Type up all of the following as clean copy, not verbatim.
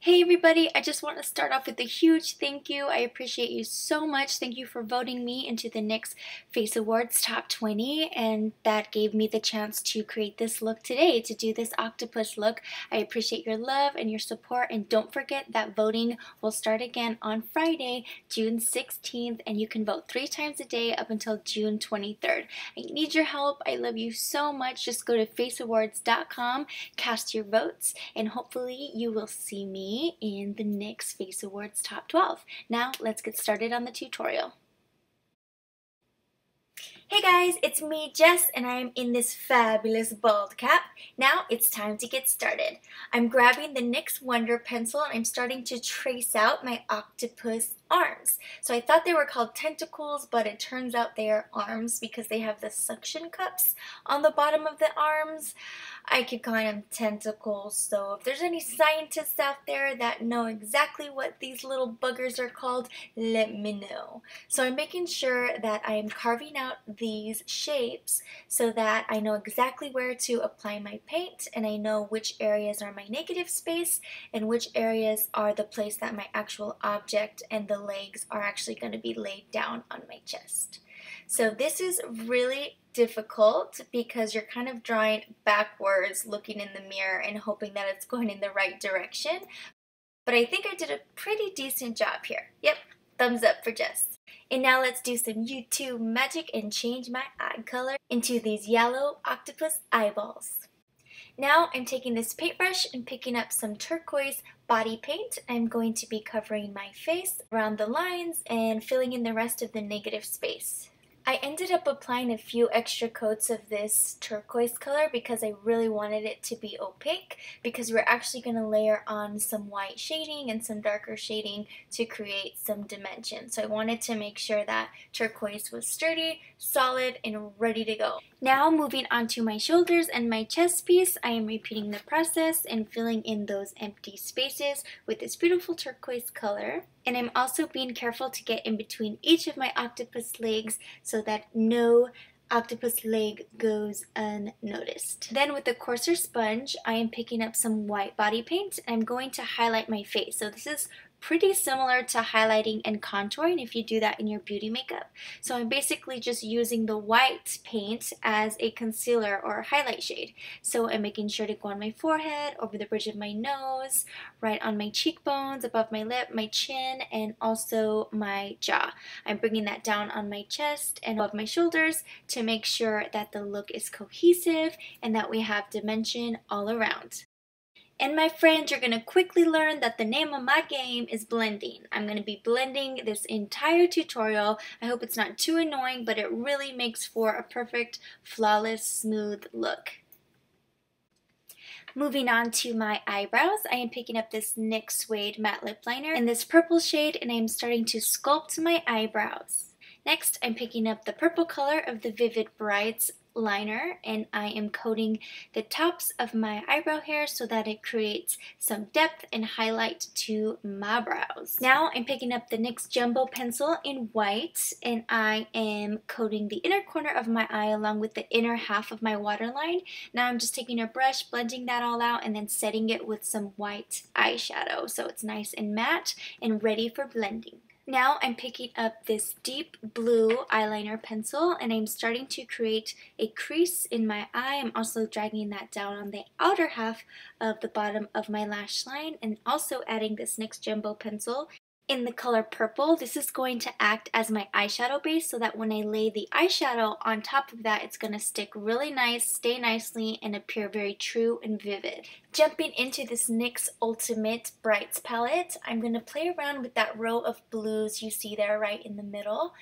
Hey everybody, I just want to start off with a huge thank you. I appreciate you so much. Thank you for voting me into the NYX Face Awards Top 20, and that gave me the chance to create this look today, to do this octopus look. I appreciate your love and your support, and don't forget that voting will start again on Friday, June 16th, and you can vote 3 times a day up until June 23rd. I need your help. I love you so much. Just go to faceawards.com, cast your votes, and hopefully you will see me in the NYX Face Awards Top 12. Now let's get started on the tutorial. Hey guys, it's me Jess and I'm in this fabulous bald cap. Now it's time to get started. I'm grabbing the NYX Wonder pencil and I'm starting to trace out my octopus arms. So I thought they were called tentacles, but it turns out they are arms because they have the suction cups on the bottom of the arms. I could call them tentacles, so if there's any scientists out there that know exactly what these little buggers are called, let me know. So I'm making sure that I am carving out these shapes so that I know exactly where to apply my paint, and I know which areas are my negative space and which areas are the place that my actual object and the legs are actually going to be laid down on my chest. So this is really difficult because you're kind of drawing backwards, looking in the mirror and hoping that it's going in the right direction. But I think I did a pretty decent job here. Yep, thumbs up for Jess. And now let's do some YouTube magic and change my eye color into these yellow octopus eyeballs. Now I'm taking this paintbrush and picking up some turquoise body paint. I'm going to be covering my face around the lines and filling in the rest of the negative space. I ended up applying a few extra coats of this turquoise color because I really wanted it to be opaque, because we're actually going to layer on some white shading and some darker shading to create some dimension. So I wanted to make sure that turquoise was sturdy, solid, and ready to go. Now moving on to my shoulders and my chest piece, I am repeating the process and filling in those empty spaces with this beautiful turquoise color. And I'm also being careful to get in between each of my octopus legs so that no octopus leg goes unnoticed. Then with the coarser sponge, I am picking up some white body paint and I'm going to highlight my face. So this is pretty similar to highlighting and contouring if you do that in your beauty makeup. So I'm basically just using the white paint as a concealer or a highlight shade. So I'm making sure to go on my forehead, over the bridge of my nose, right on my cheekbones, above my lip, my chin, and also my jaw. I'm bringing that down on my chest and above my shoulders to make sure that the look is cohesive and that we have dimension all around. And my friends, you're going to quickly learn that the name of my game is blending. I'm going to be blending this entire tutorial. I hope it's not too annoying, but it really makes for a perfect, flawless, smooth look. Moving on to my eyebrows, I am picking up this NYX Suede Matte Lip Liner in this purple shade, and I'm starting to sculpt my eyebrows. Next, I'm picking up the purple color of the Vivid Brights liner and I am coating the tops of my eyebrow hair so that it creates some depth and highlight to my brows. Now I'm picking up the NYX Jumbo pencil in white and I am coating the inner corner of my eye along with the inner half of my waterline. Now I'm just taking a brush, blending that all out, and then setting it with some white eyeshadow so it's nice and matte and ready for blending. Now I'm picking up this deep blue eyeliner pencil and I'm starting to create a crease in my eye. I'm also dragging that down on the outer half of the bottom of my lash line and also adding this NYX Jumbo pencil in the color purple. This is going to act as my eyeshadow base so that when I lay the eyeshadow on top of that, it's going to stick really nice, stay nicely, and appear very true and vivid. Jumping into this NYX Ultimate Brights palette, I'm going to play around with that row of blues you see there right in the middle,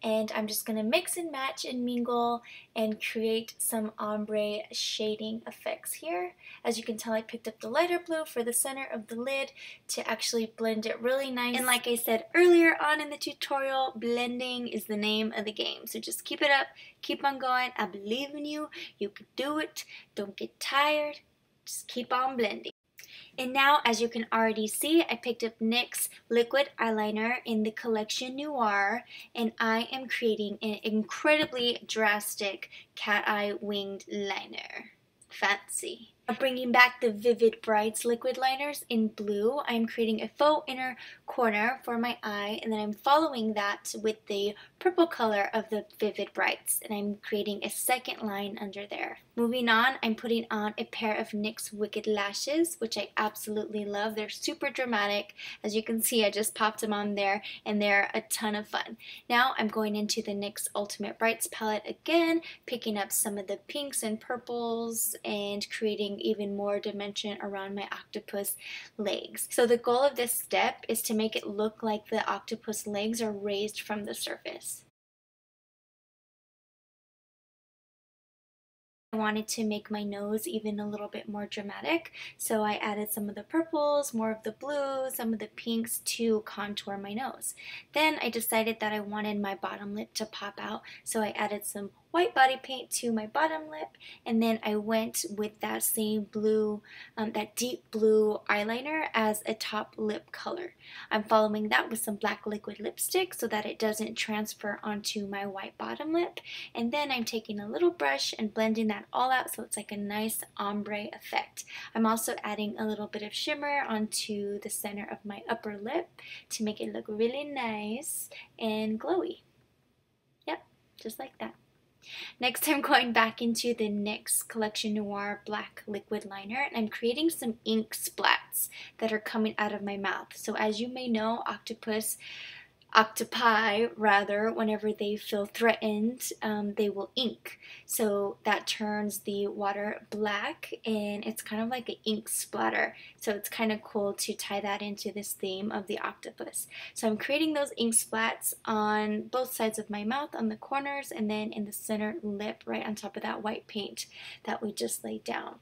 and I'm just going to mix and match and mingle and create some ombre shading effects here. As you can tell, I picked up the lighter blue for the center of the lid to actually blend it really nice. And like I said earlier on in the tutorial, blending is the name of the game. So just keep it up, keep on going. I believe in you. You can do it. Don't get tired. Just keep on blending. And now, as you can already see, I picked up NYX Liquid Eyeliner in the collection Noir, and I am creating an incredibly drastic cat eye winged liner. Fancy. Bringing back the Vivid Brights liquid liners in blue, I'm creating a faux inner corner for my eye, and then I'm following that with the purple color of the Vivid Brights, and I'm creating a second line under there. Moving on, I'm putting on a pair of NYX Wicked Lashes, which I absolutely love. They're super dramatic. As you can see, I just popped them on there, and they're a ton of fun. Now I'm going into the NYX Ultimate Brights palette again, picking up some of the pinks and purples, and creating even more dimension around my octopus legs. So the goal of this step is to make it look like the octopus legs are raised from the surface. I wanted to make my nose even a little bit more dramatic, so I added some of the purples, more of the blues, some of the pinks to contour my nose. Then I decided that I wanted my bottom lip to pop out, so I added some white body paint to my bottom lip, and then I went with that same blue, that deep blue eyeliner as a top lip color. I'm following that with some black liquid lipstick so that it doesn't transfer onto my white bottom lip, and then I'm taking a little brush and blending that all out so it's like a nice ombre effect. I'm also adding a little bit of shimmer onto the center of my upper lip to make it look really nice and glowy. Yep, just like that. Next, I'm going back into the NYX Collection Noir Black Liquid Liner, and I'm creating some ink splats that are coming out of my mouth. So as you may know, octopi rather, whenever they feel threatened, they will ink. So that turns the water black, and it's kind of like an ink splatter. So it's kind of cool to tie that into this theme of the octopus. So I'm creating those ink splats on both sides of my mouth, on the corners, and then in the center lip right on top of that white paint that we just laid down.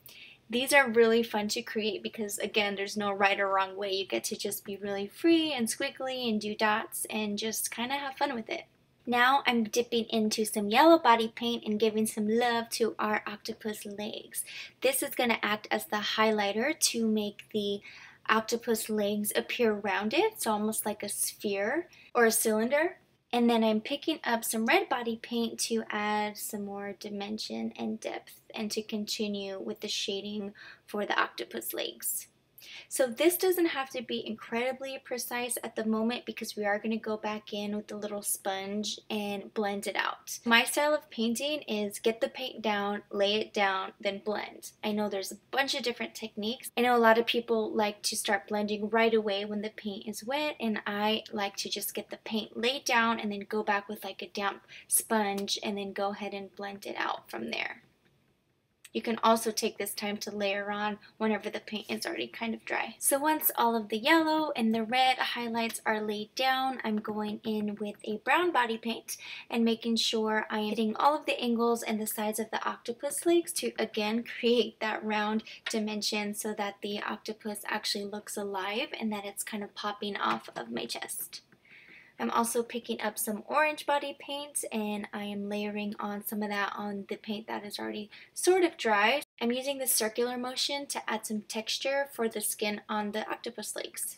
These are really fun to create because, again, there's no right or wrong way. You get to just be really free and squiggly and do dots and just kind of have fun with it. Now I'm dipping into some yellow body paint and giving some love to our octopus legs. This is going to act as the highlighter to make the octopus legs appear rounded, so almost like a sphere or a cylinder. And then I'm picking up some red body paint to add some more dimension and depth and to continue with the shading for the octopus legs. So this doesn't have to be incredibly precise at the moment because we are going to go back in with the little sponge and blend it out. My style of painting is get the paint down, lay it down, then blend. I know there's a bunch of different techniques. I know a lot of people like to start blending right away when the paint is wet, and I like to just get the paint laid down and then go back with like a damp sponge and then go ahead and blend it out from there. You can also take this time to layer on whenever the paint is already kind of dry. So once all of the yellow and the red highlights are laid down, I'm going in with a brown body paint and making sure I am hitting all of the angles and the sides of the octopus legs to again create that round dimension so that the octopus actually looks alive and that it's kind of popping off of my chest. I'm also picking up some orange body paint and I am layering on some of that on the paint that is already sort of dry. I'm using the circular motion to add some texture for the skin on the octopus legs.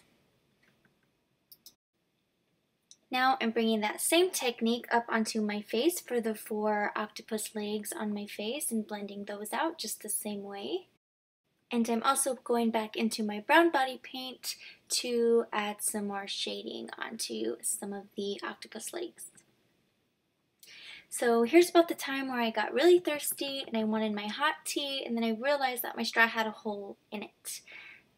Now I'm bringing that same technique up onto my face for the 4 octopus legs on my face and blending those out just the same way. And I'm also going back into my brown body paint to add some more shading onto some of the octopus legs. So here's about the time where I got really thirsty and I wanted my hot tea, and then I realized that my straw had a hole in it.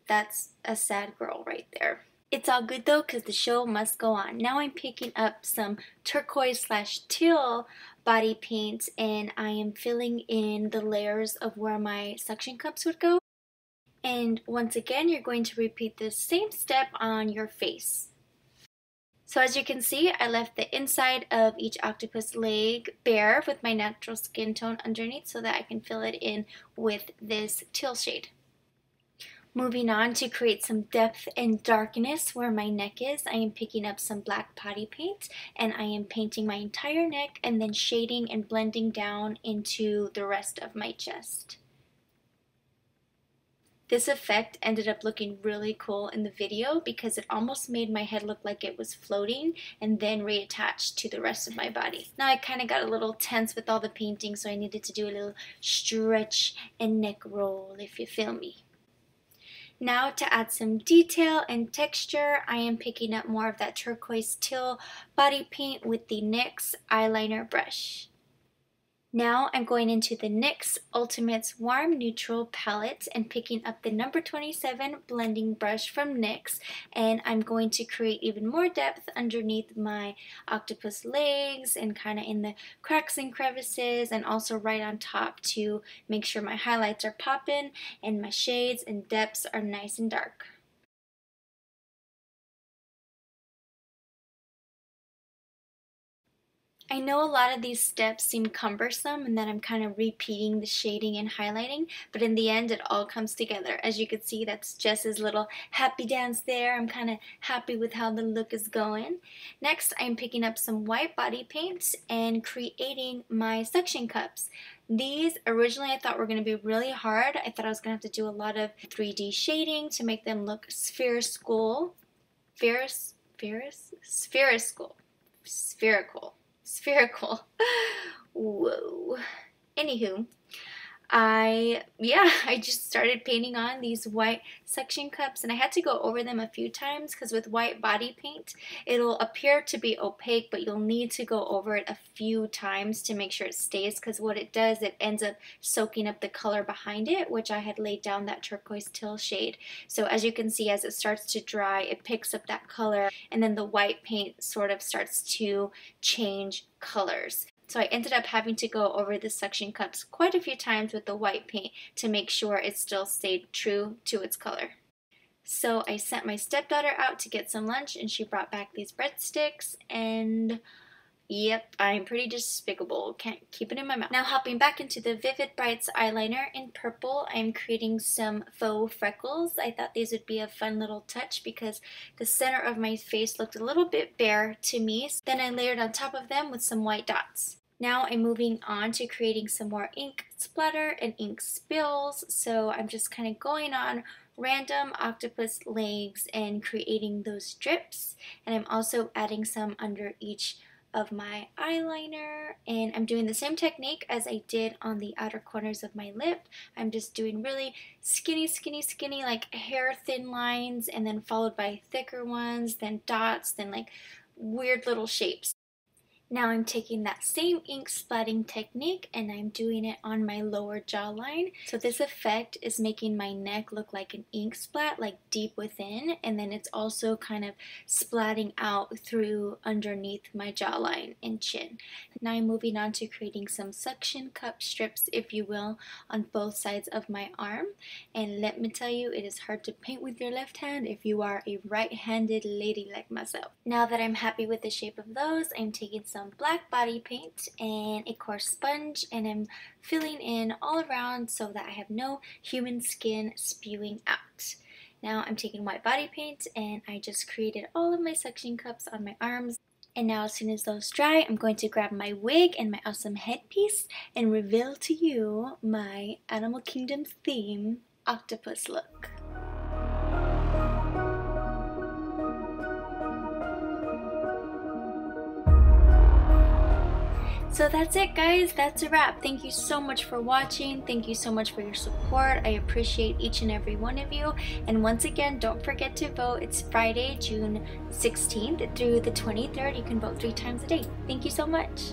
That's a sad girl right there. It's all good though because the show must go on. Now I'm picking up some turquoise/teal body paint and I am filling in the layers of where my suction cups would go. And once again, you're going to repeat the same step on your face. So as you can see, I left the inside of each octopus leg bare with my natural skin tone underneath so that I can fill it in with this teal shade. Moving on to create some depth and darkness where my neck is, I am picking up some black body paint and I am painting my entire neck and then shading and blending down into the rest of my chest. This effect ended up looking really cool in the video because it almost made my head look like it was floating and then reattached to the rest of my body. Now I kind of got a little tense with all the painting, so I needed to do a little stretch and neck roll, if you feel me. Now to add some detail and texture, I am picking up more of that turquoise teal body paint with the NYX eyeliner brush. Now I'm going into the NYX Ultimates Warm Neutral palette and picking up the number 27 blending brush from NYX, and I'm going to create even more depth underneath my octopus legs and kind of in the cracks and crevices, and also right on top to make sure my highlights are popping and my shades and depths are nice and dark. I know a lot of these steps seem cumbersome and that I'm kind of repeating the shading and highlighting, but in the end it all comes together. As you can see, that's Jess's little happy dance there. I'm kind of happy with how the look is going. Next, I'm picking up some white body paint and creating my suction cups. These originally I thought were going to be really hard. I thought I was going to have to do a lot of 3D shading to make them look spherical. Whoa. Anywho, I just started painting on these white suction cups, and I had to go over them a few times because with white body paint it'll appear to be opaque, but you'll need to go over it a few times to make sure it stays, because what it does, it ends up soaking up the color behind it, which I had laid down that turquoise teal shade. So as you can see, as it starts to dry, it picks up that color, and then the white paint sort of starts to change colors. So I ended up having to go over the suction cups quite a few times with the white paint to make sure it still stayed true to its color. So I sent my stepdaughter out to get some lunch, and she brought back these breadsticks, and yep, I'm pretty despicable. Can't keep it in my mouth. Now hopping back into the Vivid Brights eyeliner in purple, I'm creating some faux freckles. I thought these would be a fun little touch because the center of my face looked a little bit bare to me. Then I layered on top of them with some white dots. Now I'm moving on to creating some more ink splatter and ink spills. So I'm just kind of going on random octopus legs and creating those drips. And I'm also adding some under each of my eyeliner, and I'm doing the same technique as I did on the outer corners of my lip. I'm just doing really skinny like hair thin lines, and then followed by thicker ones, then dots, then like weird little shapes. Now I'm taking that same ink splatting technique and I'm doing it on my lower jawline. So this effect is making my neck look like an ink splat, like deep within, and then it's also kind of splatting out through underneath my jawline and chin. Now I'm moving on to creating some suction cup strips, if you will, on both sides of my arm. And let me tell you, it is hard to paint with your left hand if you are a right-handed lady like myself. Now that I'm happy with the shape of those, I'm taking some black body paint and a coarse sponge, and I'm filling in all around so that I have no human skin spewing out. Now I'm taking white body paint and I just created all of my suction cups on my arms. And now as soon as those dry, I'm going to grab my wig and my awesome headpiece and reveal to you my Animal Kingdom theme octopus look. So that's it, guys. That's a wrap. Thank you so much for watching. Thank you so much for your support. I appreciate each and every one of you. And once again, don't forget to vote. It's Friday, June 16th through the 23rd. You can vote 3 times a day. Thank you so much.